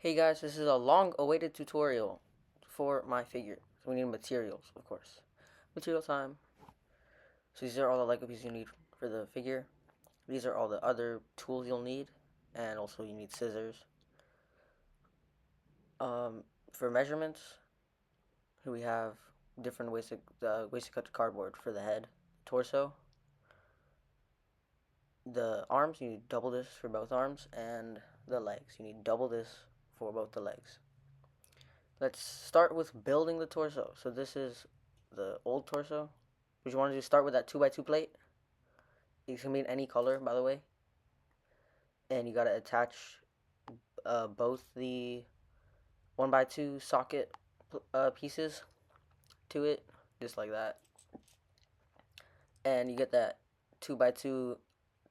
Hey guys, this is a long-awaited tutorial for my figure. So we need materials, of course. Material time. So these are all the Lego pieces you need for the figure. These are all the other tools you'll need, and also you need scissors. For measurements, here we have different ways to cut the cardboard for the head, torso. The arms, you need double this for both arms, and the legs, you need double this for both the legs. Let's start with building the torso. So this is the old torso. What you want to do is start with that 2x2 plate. It can be in any color, by the way. And you got to attach both the 1x2 socket pieces to it, just like that. And you get that 2x2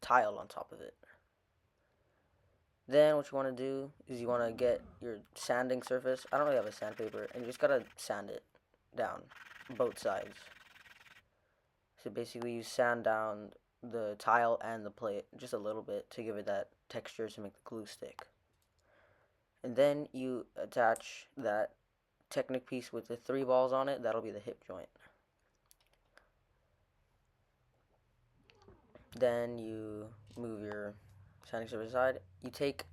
tile on top of it. Then what you want to do is you want to get your sanding surface. I don't really have a sandpaper, and you just got to sand it down, both sides. So basically you sand down the tile and the plate just a little bit to give it that texture to make the glue stick. And then you attach that Technic piece with the 3 balls on it. That'll be the hip joint. Then you move your sanding surface aside. You take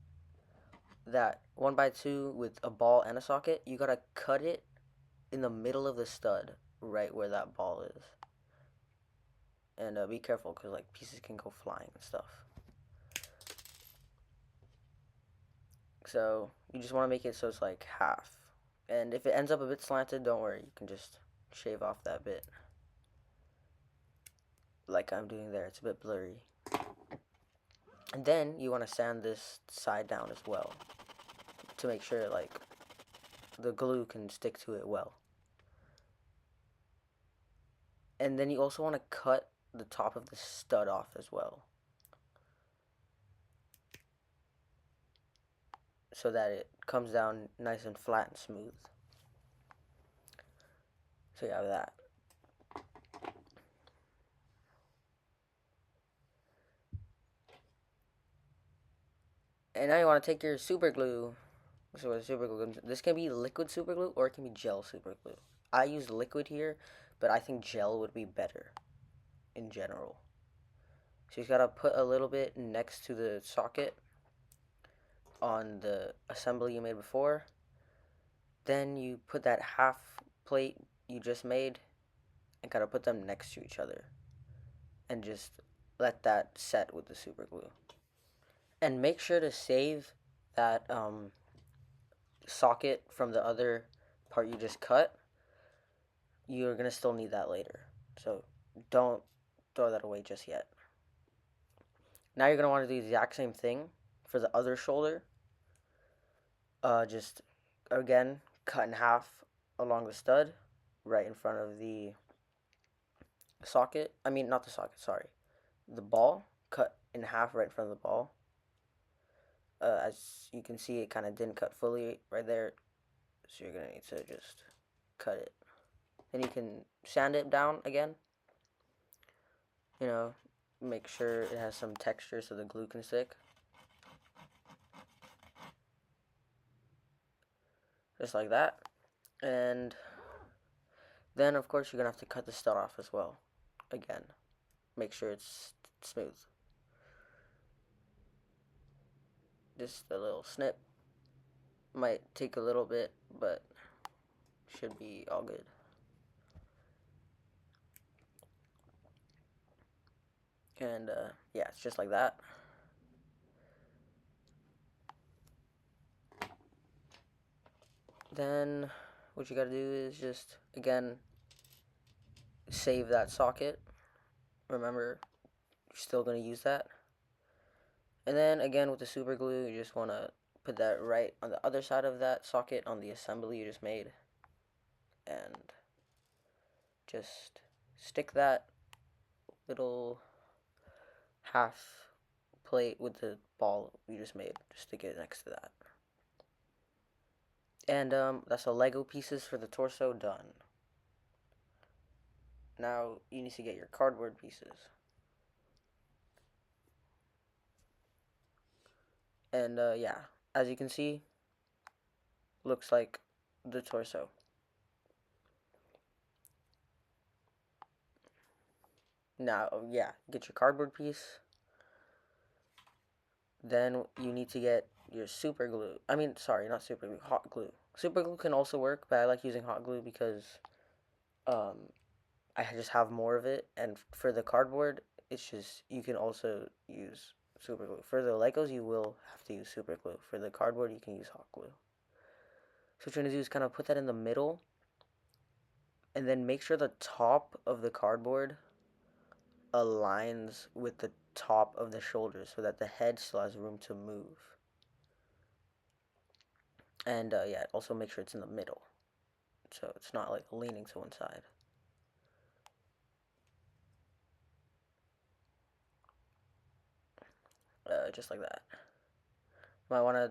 that 1x2 with a ball and a socket. You gotta cut it in the middle of the stud, right where that ball is. And be careful, because like pieces can go flying and stuff. So you just want to make it so it's like half. And if it ends up a bit slanted, don't worry. You can just shave off that bit. Like I'm doing there. It's a bit blurry. And then you want to sand this side down as well, to make sure like the glue can stick to it well. And then you also want to cut the top of the stud off as well, so that it comes down nice and flat and smooth. So you have that. And now you want to take your super glue. So what super glue, this can be liquid super glue or it can be gel super glue. I use liquid here, but I think gel would be better in general. So you gotta put a little bit next to the socket on the assembly you made before. Then you put that half plate you just made and gotta put them next to each other. And just let that set with the super glue. And make sure to save that socket from the other part you just cut. You're gonna still need that later, so don't throw that away just yet. Now you're gonna want to do the exact same thing for the other shoulder. Just again cut in half along the stud, right in front of the socket. I mean, not the socket, sorry, the ball. Cut in half right in front of the ball. As you can see, it kind of didn't cut fully right there, so you're gonna need to just cut it. Then you can sand it down again. You know, make sure it has some texture so the glue can stick. Just like that. And then, of course, you're gonna have to cut the stud off as well. Again, make sure it's smooth. Just a little snip. Might take a little bit, but should be all good. And yeah, it's just like that. Then what you gotta do is just, again, save that socket. Remember, you're still gonna use that. And then again with the super glue, you just wanna put that right on the other side of that socket on the assembly you just made. And just stick that little half plate with the ball you just made. Just stick it next to that. And that's the Lego pieces for the torso done. Now you need to get your cardboard pieces. And yeah, as you can see, looks like the torso. Now, yeah, get your cardboard piece. Then you need to get your super glue. I mean, sorry, not super glue, hot glue. Super glue can also work, but I like using hot glue because um, I just have more of it. And for the cardboard, it's just, you can also use super glue. For the Legos, you will have to use super glue. For the cardboard, you can use hot glue. So what you're going to do is kind of put that in the middle, and then make sure the top of the cardboard aligns with the top of the shoulders so that the head still has room to move. And yeah, also make sure it's in the middle, so it's not like leaning to one side. Just like that. Might want to,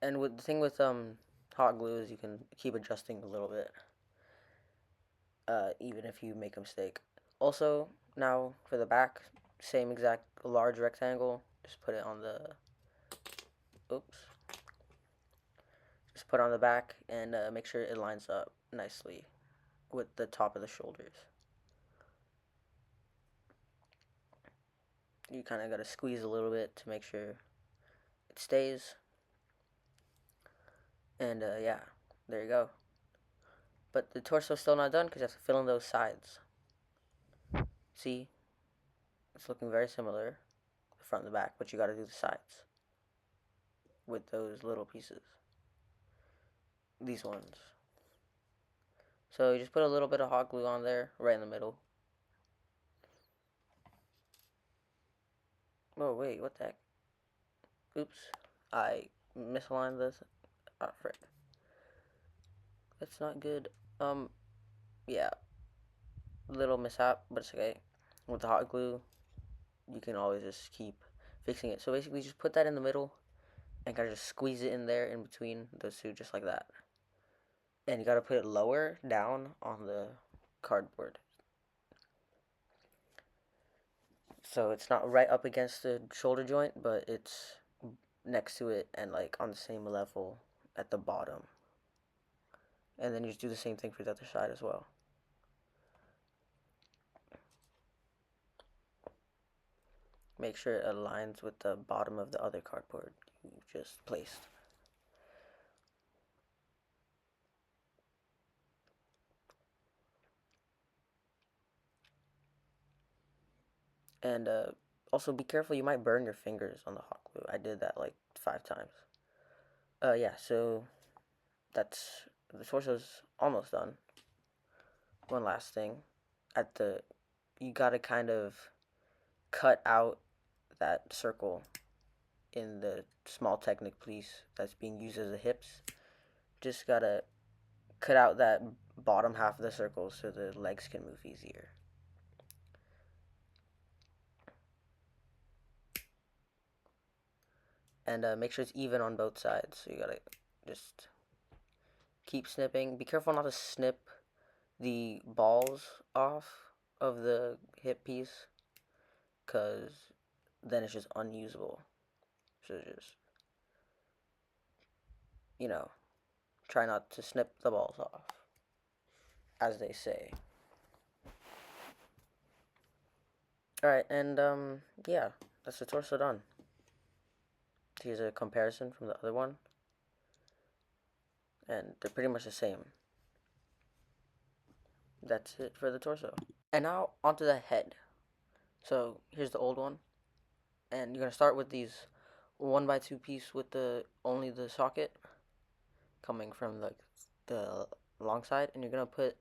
and with the thing with hot glue is you can keep adjusting a little bit, even if you make a mistake. Also, now for the back, same exact large rectangle. Just put it on the, oops. Just put it on the back and make sure it lines up nicely with the top of the shoulders. You kind of got to squeeze a little bit to make sure it stays. And yeah, there you go. But the torso's still not done because you have to fill in those sides. See? It's looking very similar, the front and the back, but you got to do the sides with those little pieces. These ones. So you just put a little bit of hot glue on there, right in the middle. Oh, wait, what the heck? Oops. I misaligned this. Ah, frick. That's not good. Yeah. Little mishap, but it's okay. With the hot glue, you can always just keep fixing it. So basically, just put that in the middle and kind of just squeeze it in there in between those two, just like that. And you got to put it lower down on the cardboard, so it's not right up against the shoulder joint, but it's next to it and like on the same level at the bottom. And then you just do the same thing for the other side as well. Make sure it aligns with the bottom of the other cardboard you just placed. And also be careful, you might burn your fingers on the hot glue. I did that like 5 times. Yeah, so that's, the torso's almost done. One last thing, at the, you gotta kind of cut out that circle in the small Technic piece that's being used as the hips. Just gotta cut out that bottom half of the circle so the legs can move easier. And make sure it's even on both sides. So you gotta just keep snipping. Be careful not to snip the balls off of the hip piece, because then it's just unusable. So just, you know, try not to snip the balls off, as they say. Alright, and yeah, that's the torso done. Here's a comparison from the other one, and they're pretty much the same. That's it for the torso. And now onto the head. So here's the old one, and you're gonna start with these 1x2 piece with the only the socket coming from the long side, and you're gonna put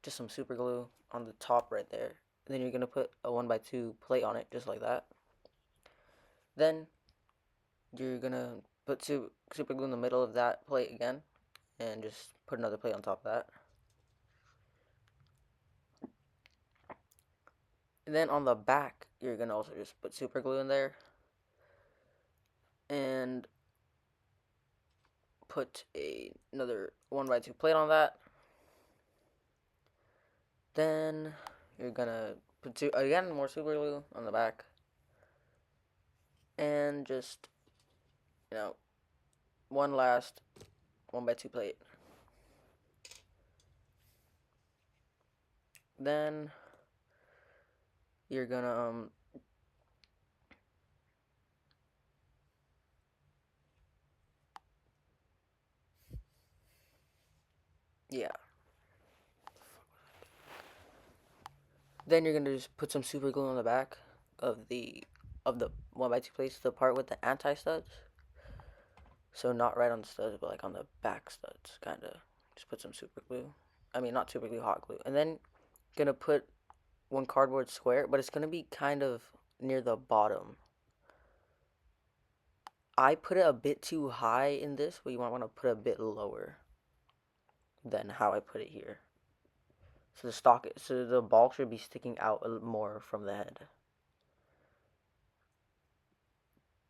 just some super glue on the top right there. And then you're gonna put a 1x2 plate on it, just like that. Then you're gonna put super glue in the middle of that plate again, and just put another plate on top of that. And then on the back, you're gonna also just put super glue in there, and put another 1x2 plate on that. Then you're gonna put again more super glue on the back, and just, you know, one last 1x2 plate. Then you're gonna yeah. Then you're gonna just put some super glue on the back of the 1x2 plates, the part with the anti studs. So not right on the studs, but like on the back studs, kind of. Just put some super glue. I mean, not super glue, hot glue. And then gonna put one cardboard square, but it's gonna be kind of near the bottom. I put it a bit too high in this, but you might want to put it a bit lower than how I put it here. So the ball should be sticking out more from the head.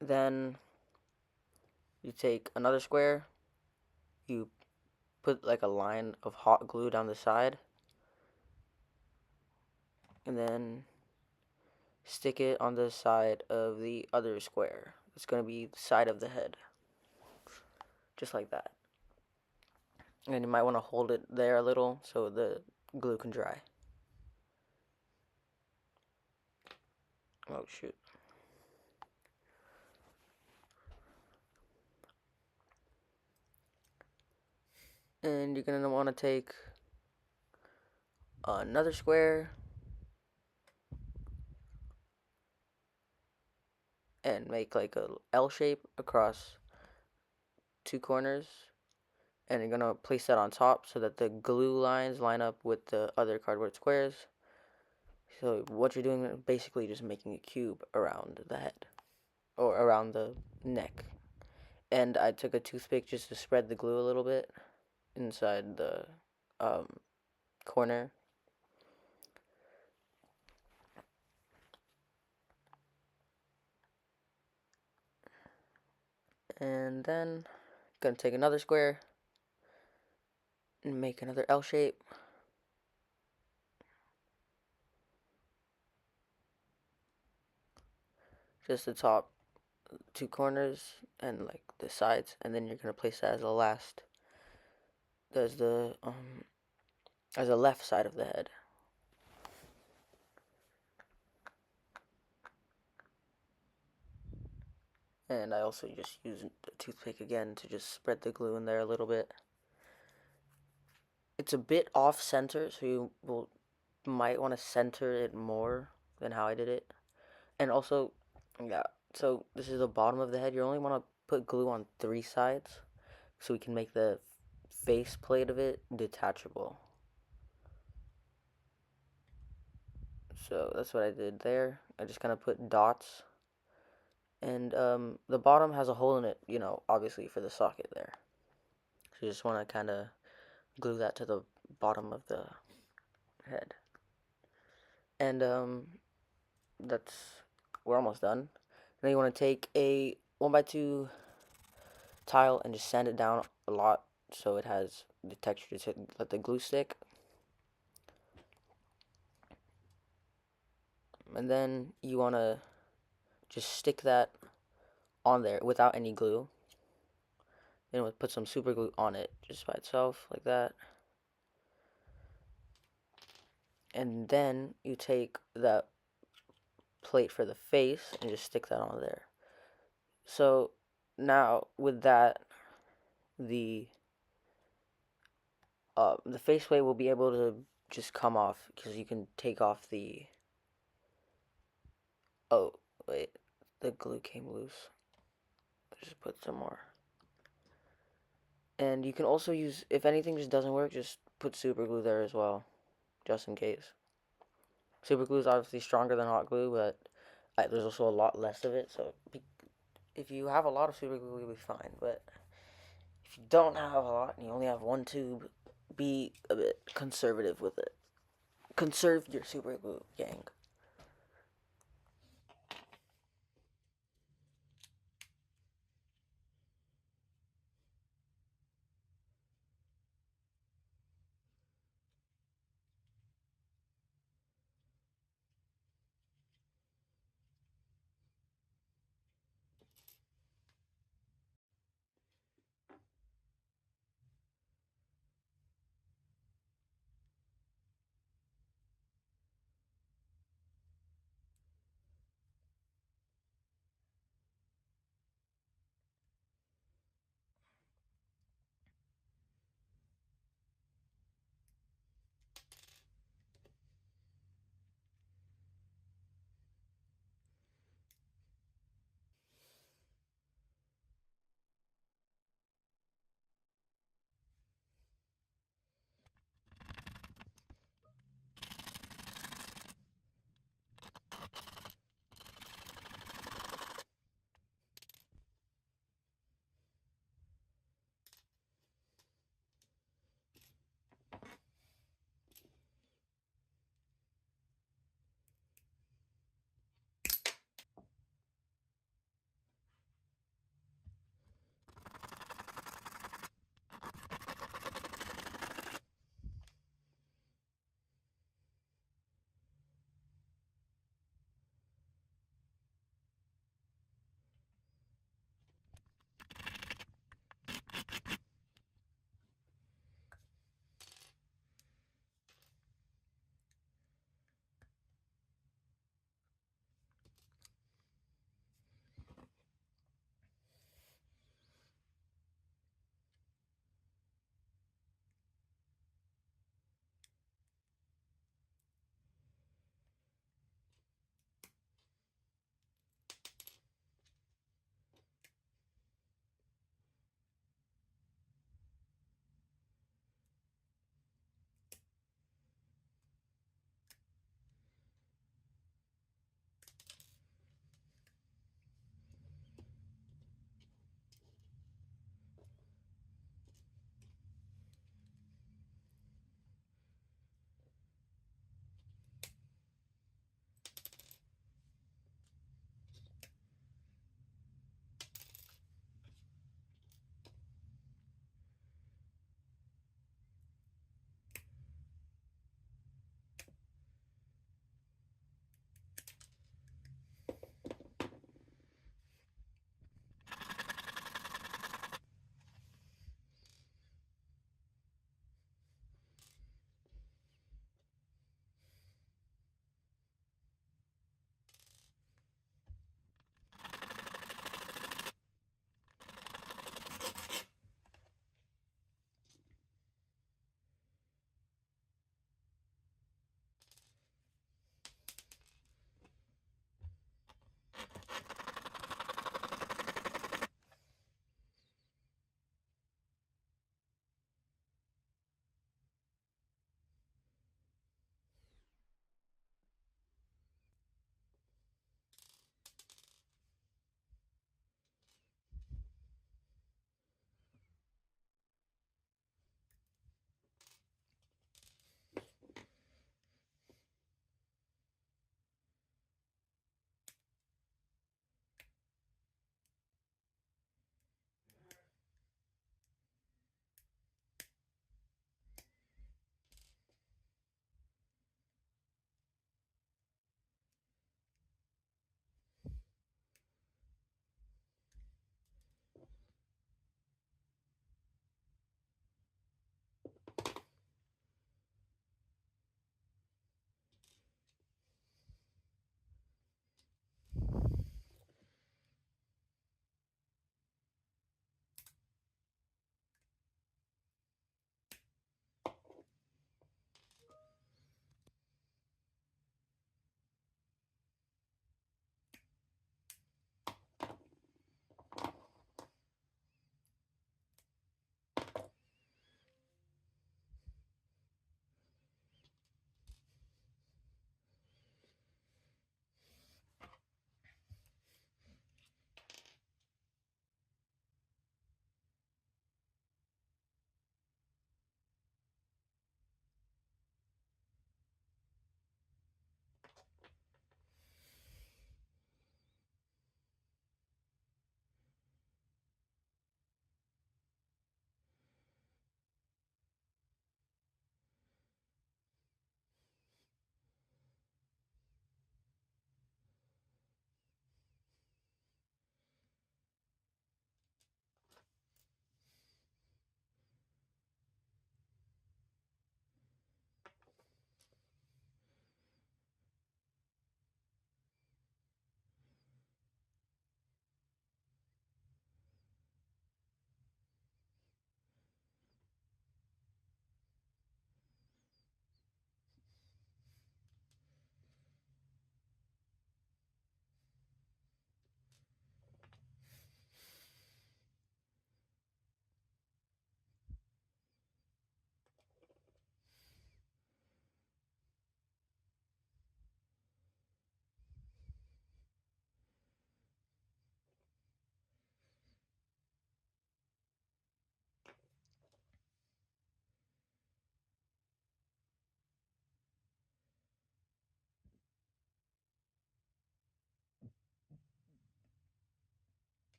Then you take another square, you put like a line of hot glue down the side, and then stick it on the side of the other square. It's going to be the side of the head. Just like that. And you might want to hold it there a little so the glue can dry. Oh shoot. And you're going to want to take another square and make like a L shape across two corners, and you're gonna place that on top so that the glue lines line up with the other cardboard squares. So what you're doing is basically just making a cube around the head or around the neck. And I took a toothpick just to spread the glue a little bit inside the corner. And then gonna take another square and make another L shape. Just the top two corners and like the sides, and then you're gonna place that as the last, as the left side of the head. And I also just use the toothpick again to just spread the glue in there a little bit. It's a bit off center, so you might want to center it more than how I did it. And also, yeah, so this is the bottom of the head. You only want to put glue on 3 sides so we can make the face plate of it detachable. So that's what I did there. I just kind of put dots. And the bottom has a hole in it, you know, obviously for the socket there. So you just want to kind of glue that to the bottom of the head. And we're almost done. Now you want to take a 1x2 tile and just sand it down a lot so it has the texture to let the glue stick. And then you want to just stick that on there without any glue. Then we'll put some super glue on it just by itself like that. And then you take that plate for the face and just stick that on there. So now with that, the face plate will be able to just come off because you can take off the, oh wait, the glue came loose. Just put some more. And you can also use, if anything just doesn't work, just put super glue there as well, just in case. Super glue is obviously stronger than hot glue, but there's also a lot less of it, so if you have a lot of super glue, you'll be fine. But if you don't have a lot and you only have one tube, be a bit conservative with it. Conserve your super glue, gang.